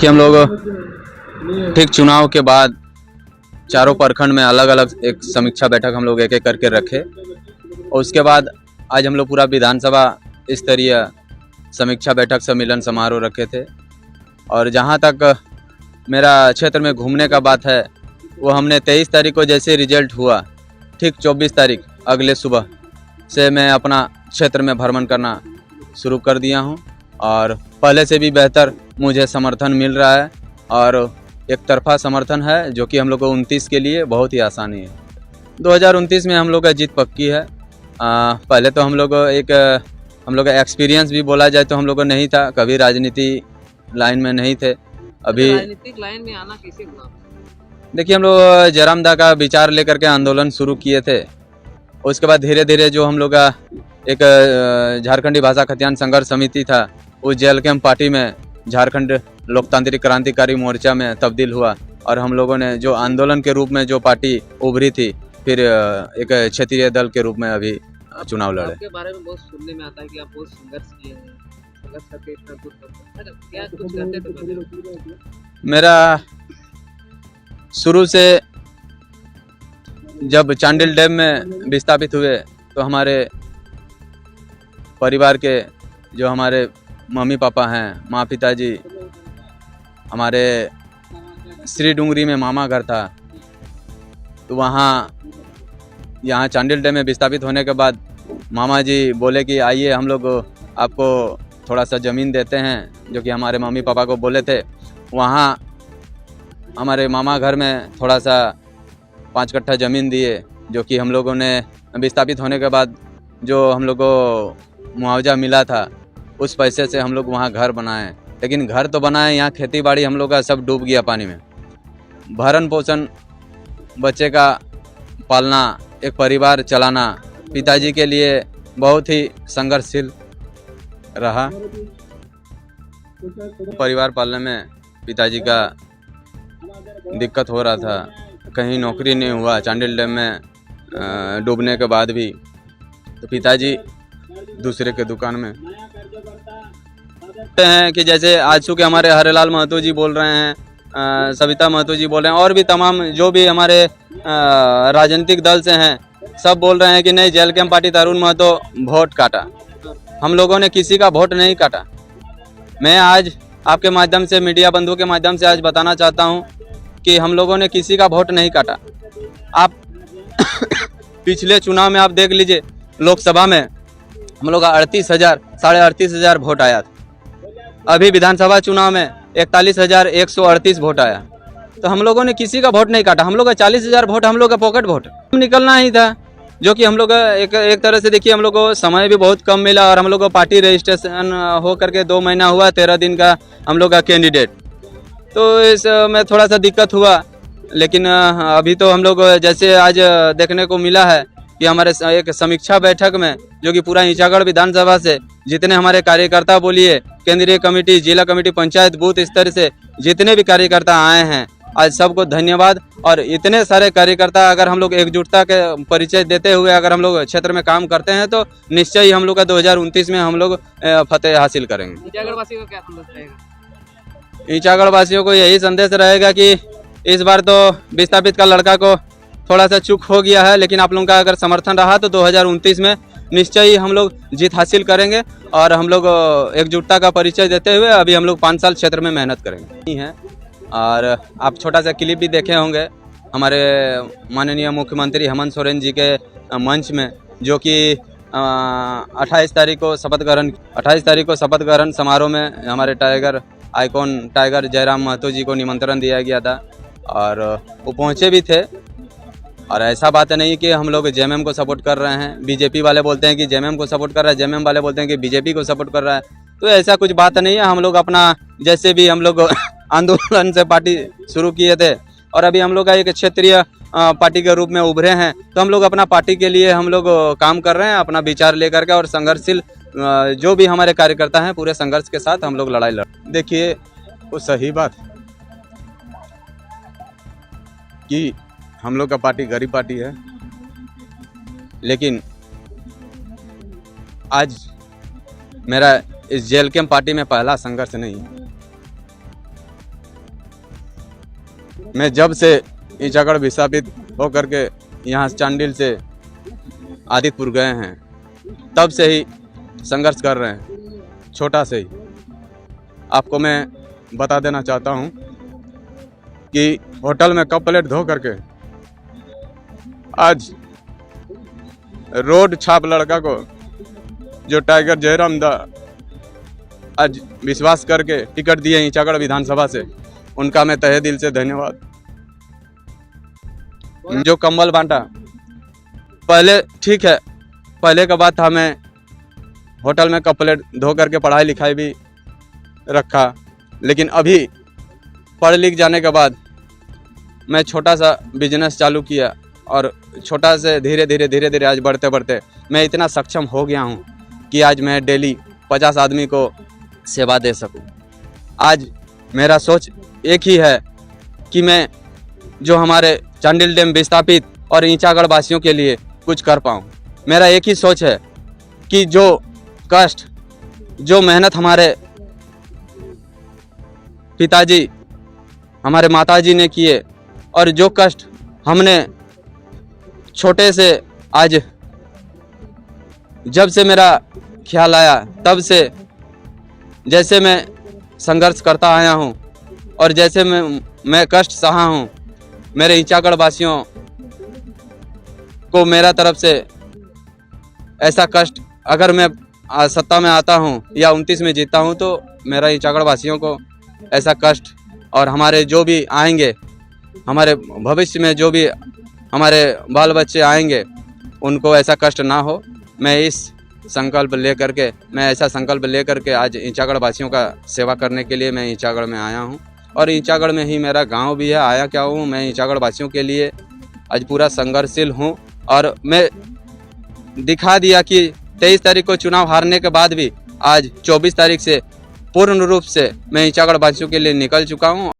कि हम लोग ठीक चुनाव के बाद चारों प्रखंड में अलग अलग एक समीक्षा बैठक हम लोग एक एक करके रखे और उसके बाद आज हम लोग पूरा विधानसभा स्तरीय समीक्षा बैठक सम्मेलन समारोह रखे थे। और जहां तक मेरा क्षेत्र में घूमने का बात है वो हमने 23 तारीख को जैसे रिजल्ट हुआ ठीक 24 तारीख अगले सुबह से मैं अपना क्षेत्र में भ्रमण करना शुरू कर दिया हूं और पहले से भी बेहतर मुझे समर्थन मिल रहा है और एक तरफा समर्थन है जो कि हम लोग को 29 के लिए बहुत ही आसानी है। 2029 में हम लोग का जीत पक्की है। पहले तो हम लोग का एक्सपीरियंस भी बोला जाए तो हम लोग को नहीं था, कभी राजनीति लाइन में नहीं थे। अभी राजनीतिक लाइन में आना कैसे हुआ? देखिए, हम लोग जयराम दा का विचार लेकर के आंदोलन शुरू किए थे। उसके बाद धीरे धीरे जो हम लोग का एक झारखंडी भाषा खतियान संघर्ष समिति था उस जेएलकेएम पार्टी में झारखंड लोकतांत्रिक क्रांतिकारी मोर्चा में तब्दील हुआ और हम लोगों ने जो आंदोलन के रूप में जो पार्टी उभरी थी फिर एक क्षेत्रीय दल के रूप में अभी चुनाव लड़े। आपके बारे में बहुत सुनने में आता है कि आप बहुत संघर्ष किए हैं, संघर्ष करके इतना दूर पहुंचे। क्या कुछ करते थे पहले? मेरा शुरू से जब चांडिल डैम में विस्थापित हुए तो हमारे परिवार के जो हमारे मम्मी पापा हैं, माँ पिताजी, हमारे श्री डूंगरी में मामा घर था तो यहाँ चांडिल डैम में विस्थापित होने के बाद मामा जी बोले कि आइए हम लोग आपको थोड़ा सा ज़मीन देते हैं, जो कि हमारे मम्मी पापा को बोले थे। वहाँ हमारे मामा घर में थोड़ा सा 5 कट्ठा ज़मीन दिए जो कि हम लोगों ने विस्थापित होने के बाद जो हम लोग को मुआवजा मिला था उस पैसे से हम लोग वहाँ घर बनाए। लेकिन घर तो बनाए, यहाँ खेती बाड़ी हम लोग का सब डूब गया पानी में। भरण पोषण, बच्चे का पालना, एक परिवार चलाना पिताजी के लिए बहुत ही संघर्षशील रहा। परिवार पालने में पिताजी का दिक्कत हो रहा था, कहीं नौकरी नहीं हुआ चांडिल डैम में डूबने के बाद भी, तो पिताजी दूसरे के दुकान में हैं कि जैसे आज चूँकि हमारे हरेलाल महतो जी बोल रहे हैं, सविता महतो जी बोल रहे हैं और भी तमाम जो भी हमारे राजनीतिक दल से हैं सब बोल रहे हैं कि नहीं जेएलकेएम पार्टी तरुण महतो वोट काटा। हम लोगों ने किसी का वोट नहीं काटा। मैं आज आपके माध्यम से, मीडिया बंधु के माध्यम से आज बताना चाहता हूं कि हम लोगों ने किसी का वोट नहीं काटा। आप पिछले चुनाव में आप देख लीजिए, लोकसभा में हम लोग का 38,000 वोट आया था। अभी विधानसभा चुनाव में 41,138 वोट आया। तो हम लोगों ने किसी का वोट नहीं काटा। हम लोग का 40,000 वोट हम लोग का पॉकेट वोट निकलना ही था, जो कि हम लोग का एक तरह से देखिए हम लोग को समय भी बहुत कम मिला और हम लोग को पार्टी रजिस्ट्रेशन हो करके 2 महीना हुआ, 13 दिन का हम लोग का कैंडिडेट। तो इसमें थोड़ा सा दिक्कत हुआ। लेकिन अभी तो हम लोग जैसे आज देखने को मिला है कि हमारे एक समीक्षा बैठक में जो कि पूरा ईचागढ़ विधानसभा से जितने हमारे कार्यकर्ता बोलिए, केंद्रीय कमेटी, जिला कमेटी, पंचायत बूथ स्तर से जितने भी कार्यकर्ता आए हैं, आज सबको धन्यवाद। और इतने सारे कार्यकर्ता अगर हम लोग एकजुटता के परिचय देते हुए अगर हम लोग क्षेत्र में काम करते हैं तो निश्चय ही हम लोग का 2029 में हम लोग फतेह हासिल करेंगे। ईचागढ़ वासियों को क्या संदेश रहेगा? ईचागढ़ वासियों को यही संदेश रहेगा कि इस बार तो विस्थापित का लड़का को थोड़ा सा चूक हो गया है, लेकिन आप लोगों का अगर समर्थन रहा तो 2029 में निश्चय ही हम लोग जीत हासिल करेंगे। और हम लोग एकजुटता का परिचय देते हुए अभी हम लोग 5 साल क्षेत्र में मेहनत करेंगे। और आप छोटा सा क्लिप भी देखे होंगे हमारे माननीय मुख्यमंत्री हेमंत सोरेन जी के मंच में, जो कि 28 तारीख को शपथ ग्रहण समारोह में हमारे tiger icon tiger Jairam Mahto ji को निमंत्रण दिया गया था और वो पहुँचे भी थे। और ऐसा बात नहीं कि हम लोग जेएमएम को सपोर्ट कर रहे हैं। बीजेपी वाले बोलते हैं कि जेएमएम को सपोर्ट कर रहा है, जेएमएम वाले बोलते हैं कि बीजेपी को सपोर्ट कर रहा है। तो ऐसा कुछ बात नहीं है। हम लोग अपना जैसे भी हम लोग आंदोलन से पार्टी शुरू किए थे और अभी हम लोग का एक क्षेत्रीय पार्टी के रूप में उभरे हैं, तो हम लोग अपना पार्टी के लिए हम लोग काम कर रहे हैं, अपना विचार लेकर के। और संघर्षशील जो भी हमारे कार्यकर्ता हैं पूरे संघर्ष के साथ हम लोग लड़ाई लड़। देखिए, वो सही बात कि हम लोग का पार्टी गरीब पार्टी है, लेकिन आज मेरा इस जेएलकेएम पार्टी में पहला संघर्ष नहीं, मैं जब से ईचागढ़ विस्थापित होकर के यहाँ चांडिल से आदितपुर गए हैं तब से ही संघर्ष कर रहे हैं, छोटा से ही। आपको मैं बता देना चाहता हूँ कि होटल में कप प्लेट धो करके आज रोड छाप लड़का को जो टाइगर जयराम दा आज विश्वास करके टिकट दिए ईचागढ़ विधानसभा से, उनका मैं तहे दिल से धन्यवाद। जो कंबल बांटा, पहले ठीक है, पहले का बात था, मैं होटल में कप प्लेट धो करके पढ़ाई लिखाई भी रखा, लेकिन अभी पढ़ लिख जाने के बाद मैं छोटा सा बिजनेस चालू किया और छोटा से धीरे धीरे आज बढ़ते बढ़ते मैं इतना सक्षम हो गया हूँ कि आज मैं डेली 50 आदमी को सेवा दे सकूँ। आज मेरा सोच एक ही है कि मैं जो हमारे चांडिल डैम विस्थापित और ईचागढ़ वासियों के लिए कुछ कर पाऊँ। मेरा एक ही सोच है कि जो कष्ट, जो मेहनत हमारे पिताजी, हमारे माताजी ने किए और जो कष्ट हमने छोटे से आज जब से मेरा ख्याल आया तब से जैसे मैं संघर्ष करता आया हूँ और जैसे मैं कष्ट सहा हूँ, मेरे ईचागढ़ वासियों को मेरा तरफ से ऐसा कष्ट, अगर मैं सत्ता में आता हूँ या 29 में जीतता हूँ तो मेरा ईचागढ़ वासियों को ऐसा कष्ट और हमारे जो भी आएंगे, हमारे भविष्य में जो भी हमारे बाल बच्चे आएंगे, उनको ऐसा कष्ट ना हो। मैं इस संकल्प लेकर के, मैं ऐसा संकल्प लेकर के आज ईचागढ़ वासियों का सेवा करने के लिए मैं ईचागढ़ में आया हूँ और ईचागढ़ में ही मेरा गांव भी है। आया क्या हूँ, मैं ईचागढ़ वासियों के लिए आज पूरा संघर्षशील हूँ और मैं दिखा दिया कि 23 तारीख को चुनाव हारने के बाद भी आज 24 तारीख से पूर्ण रूप से मैं ईचागढ़ वासियों के लिए निकल चुका हूँ।